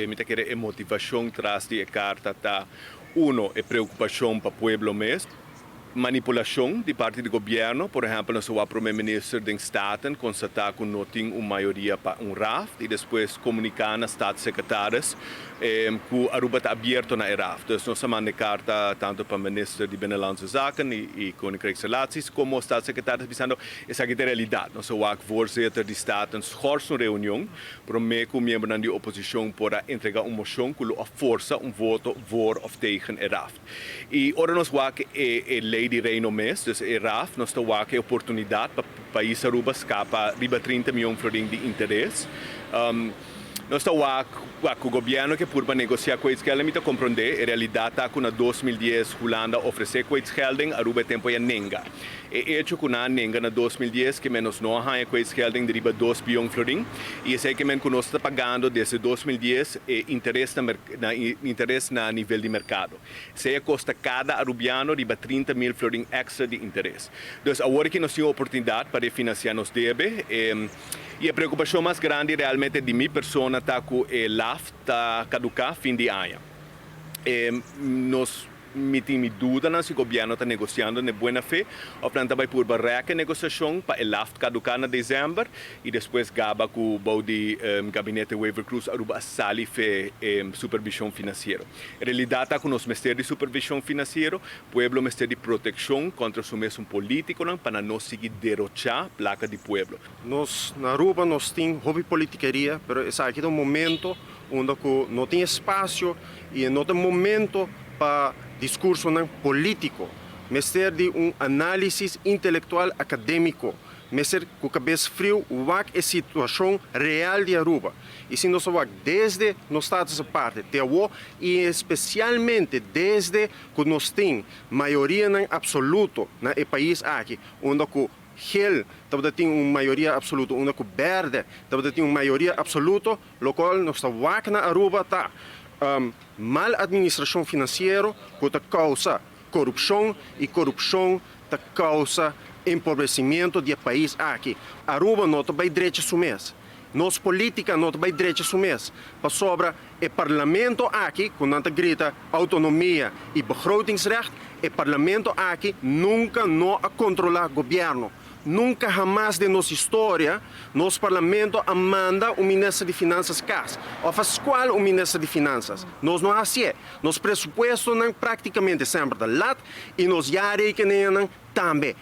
Me quer motivação traz de carta tá uno é preocupação para o povo mesmo, manipulação de parte do governo, por exemplo, o primeiro-ministro de Staten constatar que não tem uma maioria para RAF e depois comunicar nas staatssecretários que Aruba está aberto na RAF. Então, nós mandamos carta tanto para o ministro de Binnenlandse Zaken e Koninkrijksrelaties como os staatssecretários dizendo essa é a realidade. Nós o voorzitter de Staten schorst uma reunião para mim que o membro da oposição para entregar uma moção que a força voto voor of tegen RAF. E ora nós é lei de reino mês, dus RAF, nós estamos aqui a oportunidade para o país Aruba escapa riba 30 milhões de interesse. Nós estamos com o governo que por negociar com eles, ele me compreender, a realidade está que na 2010 Holanda ofereceu com eles gelding, Aruba tempo é nenga. E hecho que na nenga na 2010 que menos não há com eles gelding de riba 2 bilhões florim, e esse é que menos nós está pagando desde 2010 interesse na nível de mercado. Se custa cada arubiano riba 30 mil florim extra de interesse. Então, agora que nós temos a oportunidade para financiar nos deve, e a preocupação mais grande realmente de minha pessoa está com o LAF está caducar fim de ano. Nós temos dúvida se o governo está negociando de boa fé, ou planta vai por barreca negociação para o LAF caducar em dezembro e depois gaba com o gabinete Waiver Cruz Aruba sali fe supervisão financeira. A realidade está com o Ministério de Supervisão Financeira, o pueblo Ministério de Proteção contra o mesmo político para não seguir derrochar a placa do pueblo. Nós na Aruba nós temos hobby politiqueria, mas esse aqui é um momento onde não tem espaço e não tem momento para discurso político, mas ser de análise intelectual acadêmico, mas ser com cabeça frio, o a situação real de Aruba. E se nós vamos desde nos estados parte, e especialmente desde que nós temos maioria absoluta no país aqui, onde o Gel tem uma maioria absoluta, onde o verde tem uma maioria absoluta, o qual nós estamos na Aruba está mal administração financeira que causa corrupção e corrupção causa empobrecimento do país aqui. Aruba não tem direito a assumir. Nossa política não tem direito a assumir. Para sobre o parlamento aqui, quando grita autonomia e begrotingsrecht, o parlamento aqui nunca não controla o governo. Nunca jamás de nossa história, nosso parlamento manda o ministro de Finanças casa. Ou faz qual o ministro de Finanças? Nós não assim. Nos pressupostos praticamente sempre da lado e nós já requeremos também.